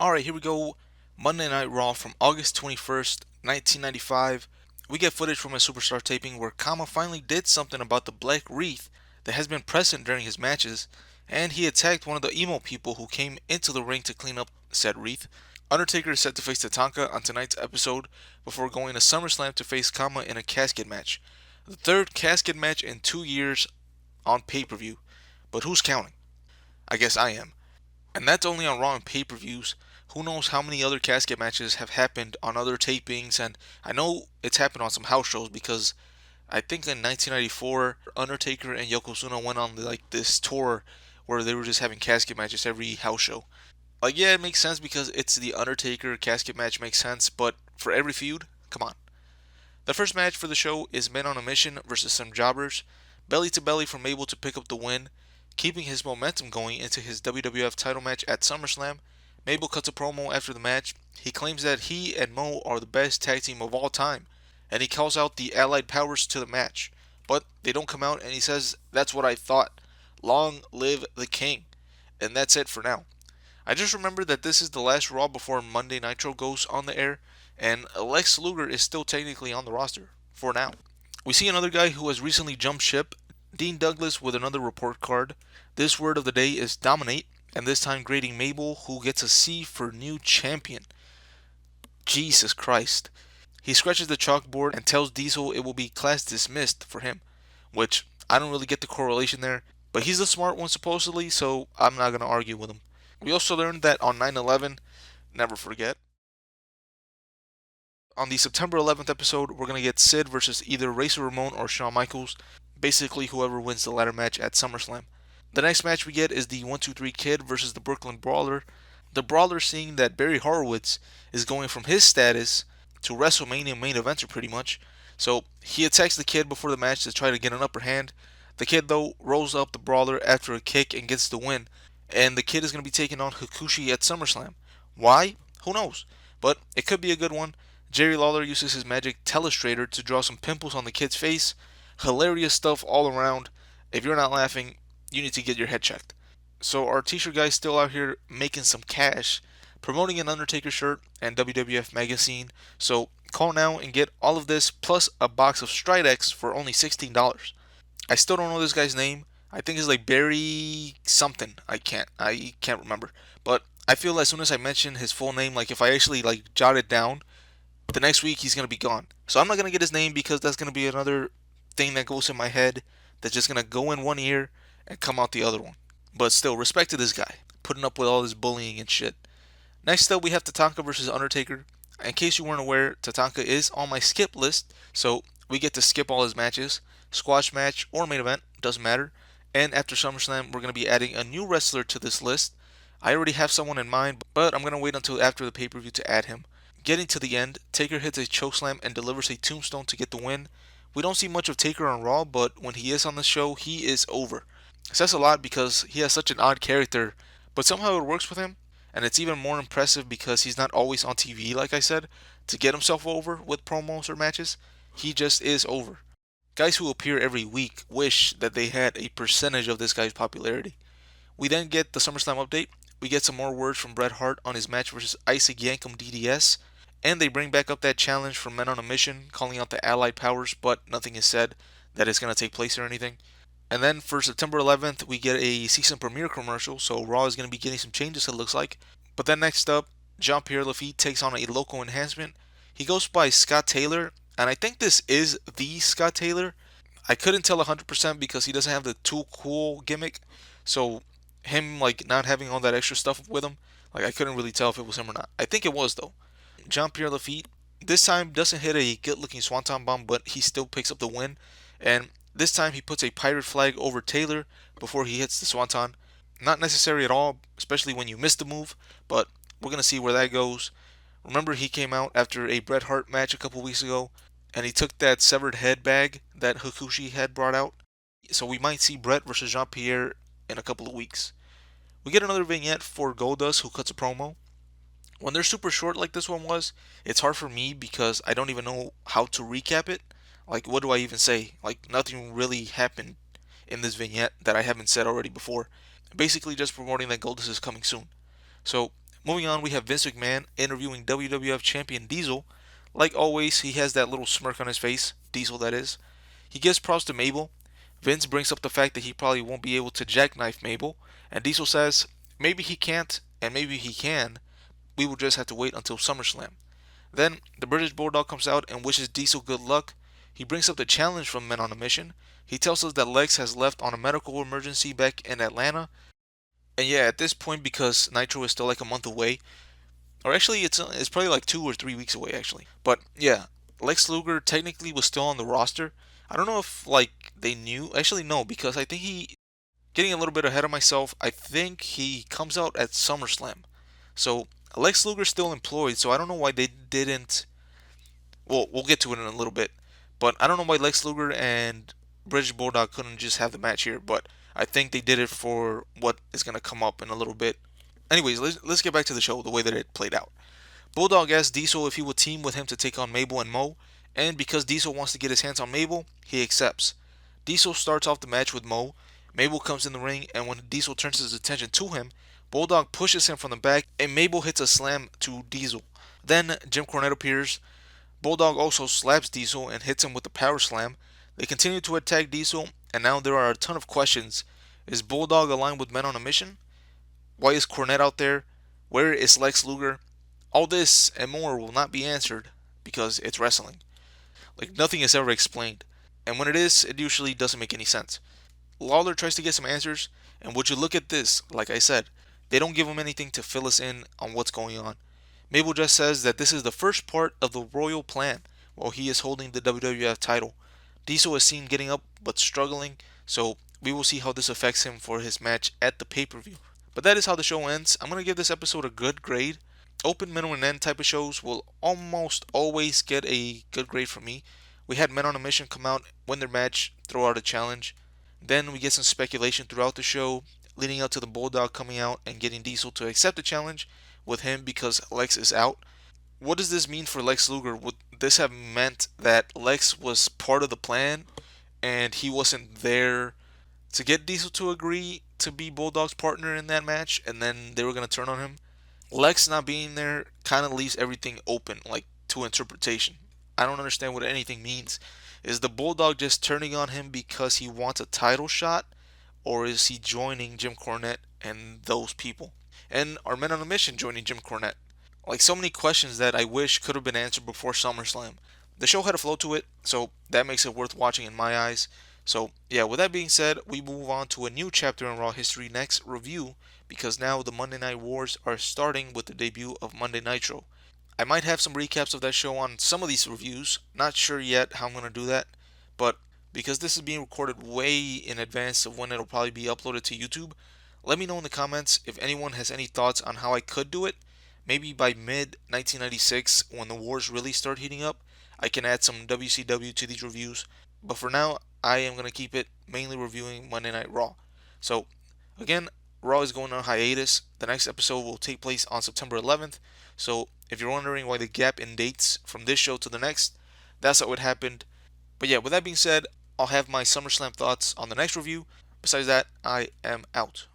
Alright, here we go. Monday Night Raw from August 21st, 1995. We get footage from a Superstar taping where Kama finally did something about the black wreath that has been present during his matches, and he attacked one of the emo people who came into the ring to clean up said wreath. Undertaker is set to face Tatanka on tonight's episode before going to SummerSlam to face Kama in a casket match. The third casket match in 2 years on pay-per-view. But who's counting? I guess I am. And that's only on Raw and pay-per-views. Who knows how many other casket matches have happened on other tapings, and I know it's happened on some house shows because I think in 1994 Undertaker and Yokozuna went on like this tour where they were just having casket matches every house show. Like, yeah, it makes sense because it's the Undertaker casket match makes sense, but for every feud, come on. The first match for the show is Men on a Mission versus some jobbers. Belly to belly for Mabel to pick up the win, keeping his momentum going into his WWF title match at SummerSlam. Mabel cuts a promo after the match. He claims that he and Mo are the best tag team of all time, and he calls out the Allied Powers to the match. But they don't come out, and he says, "That's what I thought. Long live the King." And that's it for now. I just remember that this is the last Raw before Monday Nitro goes on the air, and Lex Luger is still technically on the roster for now. We see another guy who has recently jumped ship, Dean Douglas with another report card. This word of the day is dominate, and this time grading Mabel, who gets a C for new champion. Jesus Christ. He scratches the chalkboard and tells Diesel it will be class dismissed for him, which I don't really get the correlation there, but he's the smart one supposedly, so I'm not going to argue with him. We also learned that on 9/11, never forget, on the September 11th episode, we're going to get Sid versus either Razor Ramon or Shawn Michaels, basically whoever wins the ladder match at SummerSlam. The next match we get is the 1-2-3 Kid versus the Brooklyn Brawler. The Brawler, seeing that Barry Horowitz is going from his status to WrestleMania main eventer pretty much, so he attacks the Kid before the match to try to get an upper hand. The Kid, though, rolls up the Brawler after a kick and gets the win, and the Kid is going to be taking on Hakushi at SummerSlam. Why? Who knows? But it could be a good one. Jerry Lawler uses his magic telestrator to draw some pimples on the Kid's face. Hilarious stuff all around. If you're not laughing, you need to get your head checked. So our t-shirt guy's still out here making some cash, promoting an Undertaker shirt and WWF magazine. So call now and get all of this plus a box of Stridex for only $16. I still don't know this guy's name. I think it's like Barry something. I can't remember. But I feel as soon as I mention his full name, like if I actually like jot it down, the next week he's gonna be gone. So I'm not gonna get his name because that's gonna be another thing that goes in my head that's just gonna go in one ear and come out the other one. But still, respect to this guy, putting up with all this bullying and shit. Next up, we have Tatanka versus Undertaker. In case you weren't aware, Tatanka is on my skip list, so we get to skip all his matches. Squash match or main event, doesn't matter. And after SummerSlam, we're going to be adding a new wrestler to this list. I already have someone in mind, but I'm going to wait until after the pay-per-view to add him. Getting to the end, Taker hits a chokeslam and delivers a tombstone to get the win. We don't see much of Taker on Raw, but when he is on the show, he is over. It says a lot because he has such an odd character, but somehow it works with him, and it's even more impressive because he's not always on TV, like I said, to get himself over with promos or matches. He just is over. Guys who appear every week wish that they had a percentage of this guy's popularity. We then get the SummerSlam update. We get some more words from Bret Hart on his match versus Isaac Yankem DDS, and they bring back up that challenge from Men on a Mission, calling out the Allied Powers, but nothing is said that it's going to take place or anything. And then for September 11th, we get a season premiere commercial, so Raw is going to be getting some changes, it looks like. But then next up, Jean-Pierre Lafitte takes on a local enhancement. He goes by Scott Taylor, and I think this is the Scott Taylor. I couldn't tell 100% because he doesn't have the too cool gimmick, so him like not having all that extra stuff with him, like I couldn't really tell if it was him or not. I think it was though. Jean-Pierre Lafitte this time doesn't hit a good-looking swanton bomb, but he still picks up the win. And this time he puts a pirate flag over Taylor before he hits the swanton. Not necessary at all, especially when you miss the move, but we're going to see where that goes. Remember, he came out after a Bret Hart match a couple weeks ago, and he took that severed head bag that Hakushi had brought out. So we might see Bret versus Jean-Pierre in a couple of weeks. We get another vignette for Goldust, who cuts a promo. When they're super short like this one was, it's hard for me because I don't even know how to recap it. Like, what do I even say? Like, nothing really happened in this vignette that I haven't said already before. Basically, just promoting that Goldust is coming soon. So, Moving on, we have Vince McMahon interviewing WWF champion Diesel. Like always, he has that little smirk on his face, Diesel that is. He gives props to Mabel. Vince brings up the fact that he probably won't be able to jackknife Mabel, and Diesel says maybe he can't and maybe he can. We will just have to wait until SummerSlam. Then the British Bulldog comes out and wishes Diesel good luck. He brings up the challenge from Men on a Mission. He tells us that Lex has left on a medical emergency back in Atlanta. And yeah, at this point, because Nitro is still like a month away, or actually it's probably like 2 or 3 weeks away actually. But yeah, Lex Luger technically was still on the roster. I don't know if like they knew. Actually, no, because I think he getting a little bit ahead of myself. I think he comes out at SummerSlam. So Lex Luger's still employed. So I don't know why they didn't. Well, we'll get to it in a little bit. But I don't know why Lex Luger and British Bulldog couldn't just have the match here. But I think they did it for what is going to come up in a little bit. Anyways, let's get back to the show, the way that it played out. Bulldog asked Diesel if he would team with him to take on Mabel and Mo, and because Diesel wants to get his hands on Mabel, he accepts. Diesel starts off the match with Mo. Mabel comes in the ring, and when Diesel turns his attention to him, Bulldog pushes him from the back, and Mabel hits a slam to Diesel. Then Jim Cornette appears. Bulldog also slaps Diesel and hits him with a power slam. They continue to attack Diesel, and now there are a ton of questions. Is Bulldog aligned with Men on a Mission? Why is Cornette out there? Where is Lex Luger? All this and more will not be answered because it's wrestling. Like nothing is ever explained. And when it is, it usually doesn't make any sense. Lawler tries to get some answers, and would you look at this, like I said, they don't give him anything to fill us in on what's going on. Mabel just says that this is the first part of the royal plan while he is holding the WWF title. Diesel is seen getting up but struggling, so we will see how this affects him for his match at the pay-per-view. But that is how the show ends. I'm going to give this episode a good grade. Open, middle, and end type of shows will almost always get a good grade from me. We had Men on a Mission come out, win their match, throw out a challenge. Then we get some speculation throughout the show, leading up to the Bulldog coming out and getting Diesel to accept the challenge with him because Lex is out. What does this mean for Lex Luger? Would this have meant that Lex was part of the plan and he wasn't there to get Diesel to agree to be Bulldog's partner in that match and then they were going to turn on him? Lex not being there kind of leaves everything open, like to interpretation. I don't understand what anything means. Is the Bulldog just turning on him because he wants a title shot? Or is he joining Jim Cornette and those people? And are Men on a Mission joining Jim Cornette? Like so many questions that I wish could have been answered before SummerSlam. The show had a flow to it, so that makes it worth watching in my eyes. So yeah, with that being said, we move on to a new chapter in Raw history next review because now the Monday Night Wars are starting with the debut of Monday Nitro. I might have some recaps of that show on some of these reviews. Not sure yet how I'm going to do that, but because this is being recorded way in advance of when it'll probably be uploaded to YouTube, let me know in the comments if anyone has any thoughts on how I could do it. Maybe by mid 1996, when the wars really start heating up, I can add some WCW to these reviews. But for now, I am going to keep it mainly reviewing Monday Night Raw. So, again, Raw is going on hiatus. The next episode will take place on September 11th. So, if you're wondering why the gap in dates from this show to the next, that's how it happened. But yeah, with that being said, I'll have my SummerSlam thoughts on the next review. Besides that, I am out.